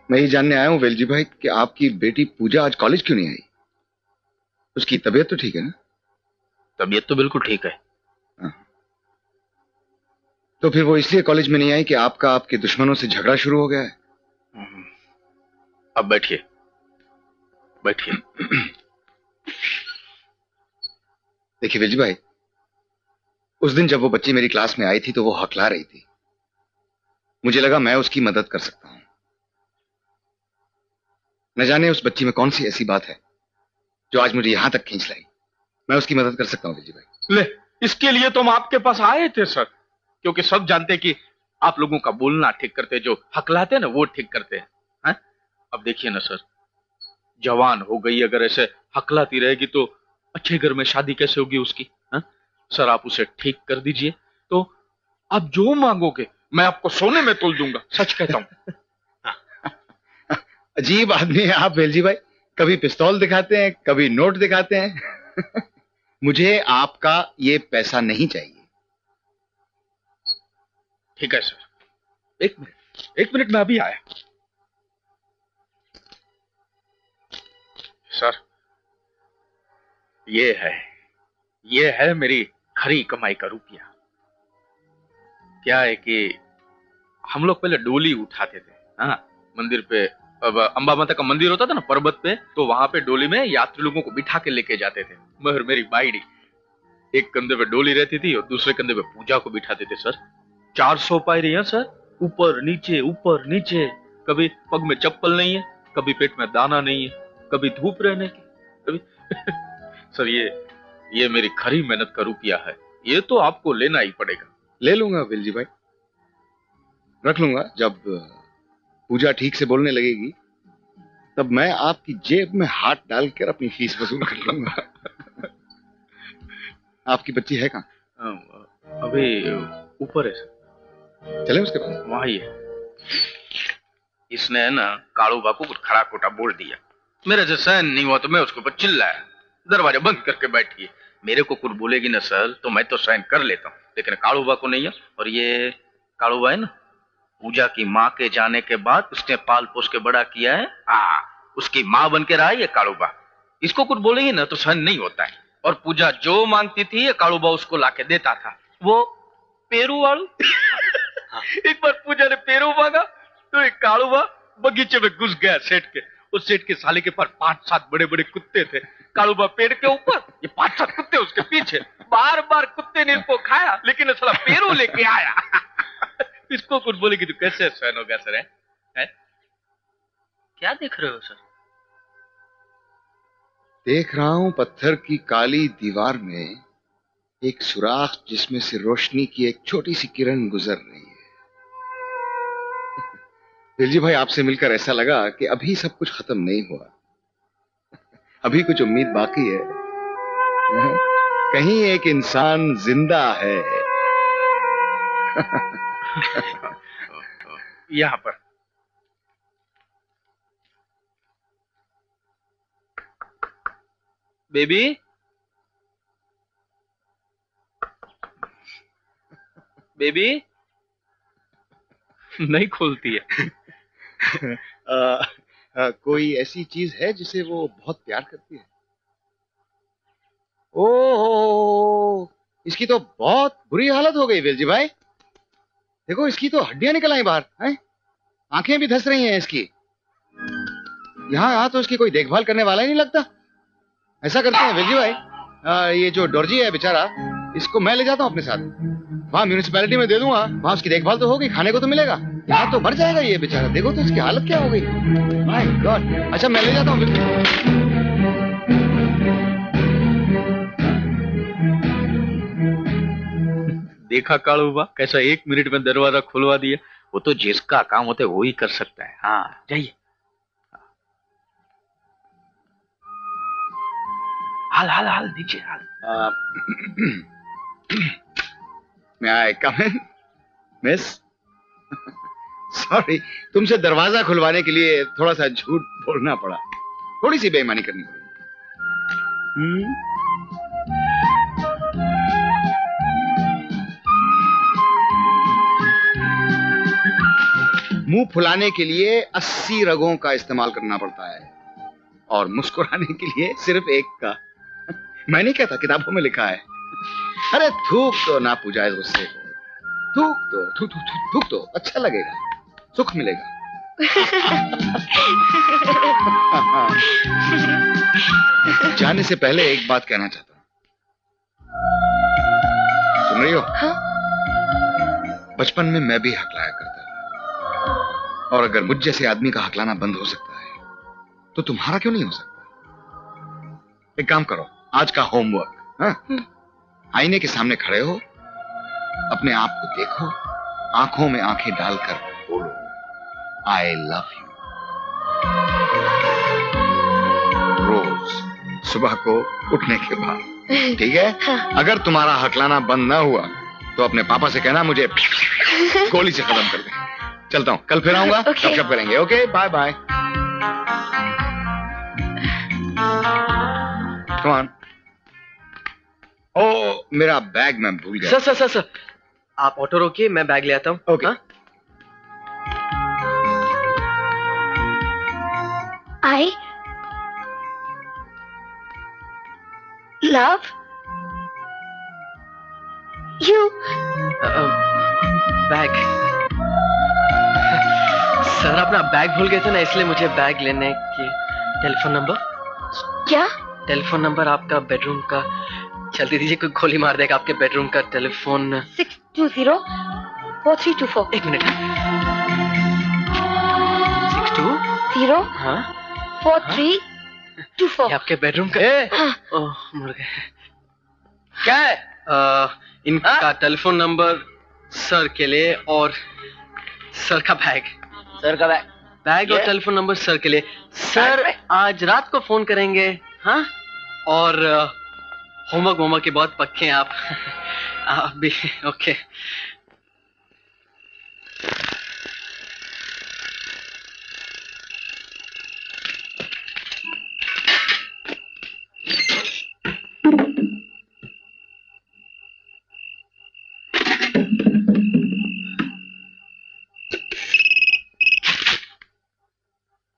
मैं ये जानने आया हूँ वेलजी भाई कि आपकी बेटी पूजा आज कॉलेज क्यों नहीं आई। उसकी तबीयत तो ठीक है ना? तबीयत तो बिल्कुल ठीक है। हाँ। तो फिर वो इसलिए कॉलेज में नहीं आई कि आपका आपके दुश्मनों से झगड़ा शुरू हो गया है? अब बैठिए बैठिए। देखिए वेलजी भाई, उस दिन जब वो बच्ची मेरी क्लास में आई थी तो वो हकला रही थी। मुझे लगा मैं उसकी मदद कर सकता हूं। न जाने उस बच्ची में कौन सी ऐसी बात है जो आज मुझे यहां तक खींच लाई। मैं उसकी मदद कर सकता हूं वेलजी भाई। ले, इसके लिए तो हम आपके पास आए थे सर, क्योंकि सब जानते हैं कि आप लोगों का बोलना ठीक करते हैं, जो हकलाते हैं ना वो ठीक करते हैं। अब देखिए ना सर, जवान हो गई अगर ऐसे हकलाती रहेगी तो अच्छे घर में शादी कैसे होगी उसकी? है? सर आप उसे ठीक कर दीजिए तो आप जो मांगोगे मैं आपको सोने में तोल दूंगा, सच कहता हूं। अजीब आदमी है आप वेलजी भाई, कभी पिस्तौल दिखाते हैं कभी नोट दिखाते हैं। मुझे आपका ये पैसा नहीं चाहिए। ठीक है सर, एक मिनट में अभी आया। सर ये है मेरी खरी कमाई का रुपया। क्या है कि हम लोग पहले डोली उठाते थे, हाँ, मंदिर पे। अब अंबा माता का मंदिर होता था ना पर्वत पे, तो वहां पे डोली में यात्री लोगों को बिठा के लेके जाते थे। मगर मेरी बाइडी एक कंधे पे डोली रहती थी और दूसरे कंधे पे पूजा को बिठाते थे सर। 400 पायरी है सर, ऊपर नीचे। कभी पग में चप्पल नहीं है, कभी पेट में दाना नहीं है, कभी धूप रहने की, कभी सर ये मेरी खरी मेहनत का रुपया है, ये तो आपको लेना ही पड़ेगा। ले लूंगा वेलजी भाई, रख लूंगा। जब पूजा ठीक से बोलने लगेगी तब मैं आपकी जेब में हाथ डालकर अपनी फीस वसूल कर लूंगा। आपकी बच्ची है कहाँ? अभी ऊपर है सर। चले उसके पास? वहां ही है। इसने ना कालू बापू को खड़ा खोटा बोल दिया, मेरे से सहन नहीं हुआ तो मैं उसके ऊपर चिल्लाया। दरवाजा बंद करके बैठी। मेरे को कुछ बोलेगी ना सर तो मैं तो सहन कर लेता हूँ, लेकिन कालूबा को नहीं है। और ये कालूबा है ना, पूजा की माँ के जाने के बाद उसने पाल पोस के बड़ा किया है। उसकी माँ बन के रहा है ये कालूबा। इसको कुछ बोलेगी ना तो सहन नहीं होता है। और पूजा जो मांगती थी ये कालूबा उसको लाके देता था। वो पेरू वालू। एक बार पूजा ने पेरू मांगा तो एक कालूबा बगीचे में घुस गया सेठ के। उस सेठ के साले के पास 5-7 बड़े बड़े कुत्ते थे। कालूबा पेड़ के ऊपर, ये 5-7 कुत्ते उसके पीछे। बार बार कुत्ते ने इसको खाया, लेकिन साला पेरू लेके आया। इसको कुछ बोलेगी तो कैसे सहन होगा सर? है? क्या देख रहे हो सर? देख रहा हूं पत्थर की काली दीवार में एक सुराख जिसमें से रोशनी की एक छोटी सी किरण गुजर रही है। दिलजी भाई, आपसे मिलकर ऐसा लगा कि अभी सब कुछ खत्म नहीं हुआ, अभी कुछ उम्मीद बाकी है। कहीं एक इंसान जिंदा है। यहां पर बेबी। बेबी नहीं खोलती है। कोई ऐसी चीज है जिसे वो बहुत प्यार करती है? ओ, इसकी तो बहुत बुरी हालत हो गई वेलजी भाई। देखो इसकी तो हड्डियां निकल आई बाहर हैं, आंखें भी धंस रही हैं इसकी। यहाँ तो इसकी कोई देखभाल करने वाला ही नहीं लगता। ऐसा करते हैं वेलजी भाई, ये जो डॉर्जी है बेचारा, इसको मैं ले जाता हूँ अपने साथ। वहां म्यूनिसिपैलिटी में दे दूंगा, वहां उसकी देखभाल तो होगी, खाने को तो मिलेगा। यहाँ तो मर जाएगा ये बेचारा। देखो तो इसकी हालत क्या हो गई। My God. अच्छा मैं ले जाता हूँ। देखा कालूबा कैसा 1 मिनट में दरवाजा खुलवा दिया। वो तो जिसका काम होता है वो ही कर सकता है। हाँ जाइए। हाल हाल हाल नीचे हाल। मैं आई कम इन मिस? सॉरी, तुमसे दरवाजा खुलवाने के लिए थोड़ा सा झूठ बोलना पड़ा, थोड़ी सी बेईमानी करनी पड़ी। मुंह फुलाने के लिए 80 रगों का इस्तेमाल करना पड़ता है और मुस्कुराने के लिए सिर्फ एक का। मैं नहीं कहता, किताबों में लिखा है। अरे थूक दो ना पूजा इस गुस्से को, थूक दो, थूक थूक थूक थूक दो, अच्छा लगेगा, सुख मिलेगा। जाने से पहले एक बात कहना चाहता हूं, सुन रही हो? हाँ? बचपन में मैं भी हकलाया करता था, और अगर मुझ जैसे आदमी का हकलाना बंद हो सकता है तो तुम्हारा क्यों नहीं हो सकता? एक काम करो, आज का होमवर्क, हाँ? आईने के सामने खड़े हो, अपने आप को देखो, आंखों में आंखें डालकर बोलो आई लव यू। रोज सुबह को उठने के बाद, ठीक है? हाँ। अगर तुम्हारा हकलाना बंद ना हुआ तो अपने पापा से कहना मुझे गोली से खत्म कर दे। चलता हूं, कल फिर आऊंगा, गपशप करेंगे। Okay, bye bye. Come on. ओ, मेरा बैग मैं भूल गया। सर आप ऑटो रोकिए, मैं बैग ले आता हूँ। Okay. I love you. Bag. Sir अपना बैग भूल गए थे ना, इसलिए मुझे बैग लेने की। Telephone number? क्या? टेलीफोन नंबर आपका बेडरूम का। जल्दी दीजिए, कोई गोली मार देगा आपके बेडरूम का टेलीफोन। 620-4324। एक मिनट। 62? हाँ 4324। ये आपके बेडरूम का। हाँ। ओह, मर गए। क्या है? इनका टेलीफोन नंबर सर के लिए और सर का बैग। सर का बैग और टेलीफोन नंबर सर के लिए। सर आज रात को फोन करेंगे, हाँ? और होमवर्क के बहुत पक्के हैं आप। आप भी ओके।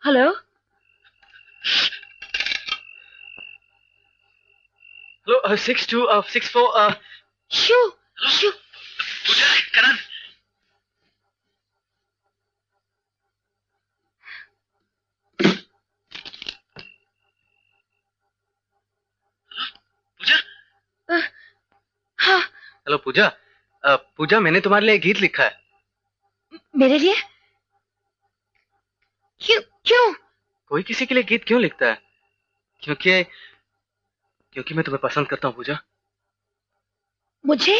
हेलो? हेलो 6264 शू करण। हाँ। हेलो पूजा। पूजा, मैंने तुम्हारे लिए एक गीत लिखा है। मेरे लिए? क्यों? कोई किसी के लिए गीत क्यों लिखता है? क्योंकि मैं तुम्हें पसंद करता हूँ पूजा। मुझे?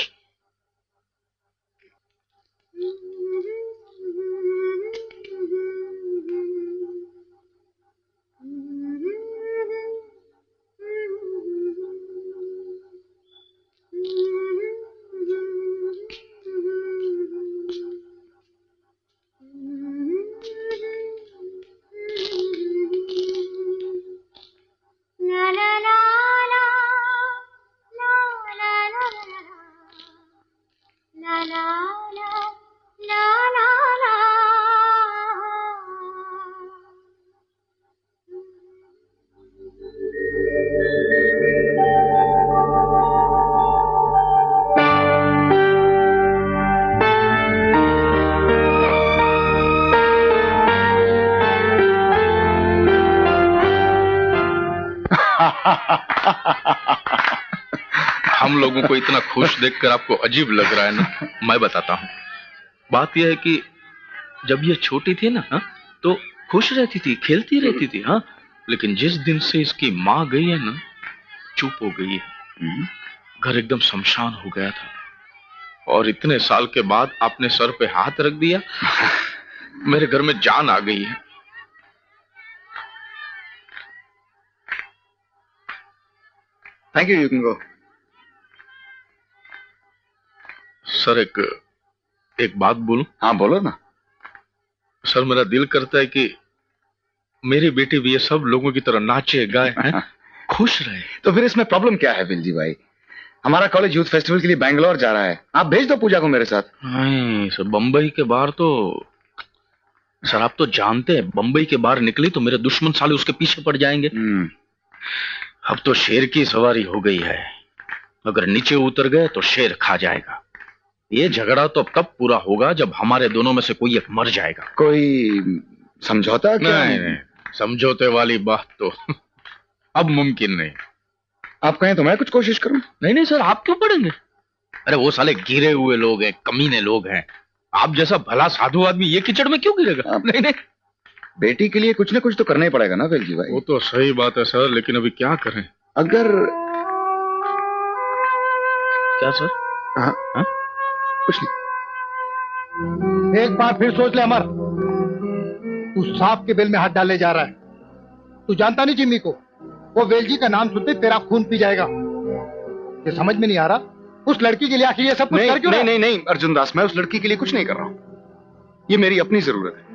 हम लोगों को इतना खुश देखकर आपको अजीब लग रहा है ना? मैं बताता हूँ। बात यह है कि जब ये छोटी थी ना, हाँ, तो खुश रहती थी, खेलती रहती थी, हाँ। लेकिन जिस दिन से इसकी माँ गई है ना, चुप हो गई है। घर एकदम शमशान हो गया था। और इतने साल के बाद आपने सर पे हाथ रख दिया, मेरे घर में जान आ गई है। Thank you can go. Sir एक बात बोलूं? हाँ बोलो ना। सर मेरा दिल करता है कि मेरी बेटी भी ये सब लोगों की तरह नाचे गाए, हैं? खुश रहे। तो फिर इसमें प्रॉब्लम क्या है विलजी भाई? हमारा कॉलेज यूथ फेस्टिवल के लिए बैंगलोर जा रहा है, आप भेज दो पूजा को मेरे साथ। नहीं सर, बंबई के बाहर तो सर आप तो जानते हैं बंबई के बाहर निकली तो मेरे दुश्मन साले उसके पीछे पड़ जाएंगे। अब तो शेर की सवारी हो गई है, अगर नीचे उतर गए तो शेर खा जाएगा। ये झगड़ा तो अब तब पूरा होगा जब हमारे दोनों में से कोई एक मर जाएगा। कोई समझौता क्या? नहीं, समझौते वाली बात तो अब मुमकिन नहीं। आप कहें तो मैं कुछ कोशिश करूं? नहीं सर, आप क्यों पढ़ेंगे? अरे वो साले गिरे हुए लोग हैं, कमीने लोग हैं। आप जैसा भला साधु आदमी ये कीचड़ में क्यों गिरेगा? नहीं, बेटी के लिए कुछ ना कुछ तो करना ही पड़ेगा ना वेलजी भाई। वो तो सही बात है सर, लेकिन अभी क्या करें? अगर क्या सर? हाँ? कुछ नहीं। एक बार फिर सोच ले अमर, तू सांप के बिल में हाथ डालने जा रहा है। तू जानता नहीं जिम्मी को, वो वेलजी का नाम सुनते तेरा खून पी जाएगा। ये समझ में नहीं आ रहा, उस लड़की के लिए आखिर ये सब कुछ कर क्यों रहा है? नहीं अर्जुन दास, मैं उस लड़की के लिए कुछ नहीं कर रहा हूं। ये मेरी अपनी जरूरत है।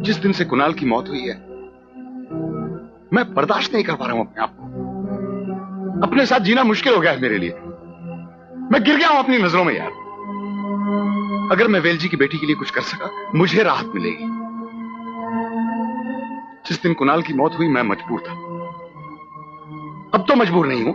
जिस दिन से कुणाल की मौत हुई है, मैं बर्दाश्त नहीं कर पा रहा हूं अपने आप को। अपने साथ जीना मुश्किल हो गया है मेरे लिए। मैं गिर गया हूं अपनी नजरों में यार। अगर मैं वेलजी की बेटी के लिए कुछ कर सका, मुझे राहत मिलेगी। जिस दिन कुणाल की मौत हुई मैं मजबूर था, अब तो मजबूर नहीं हूं।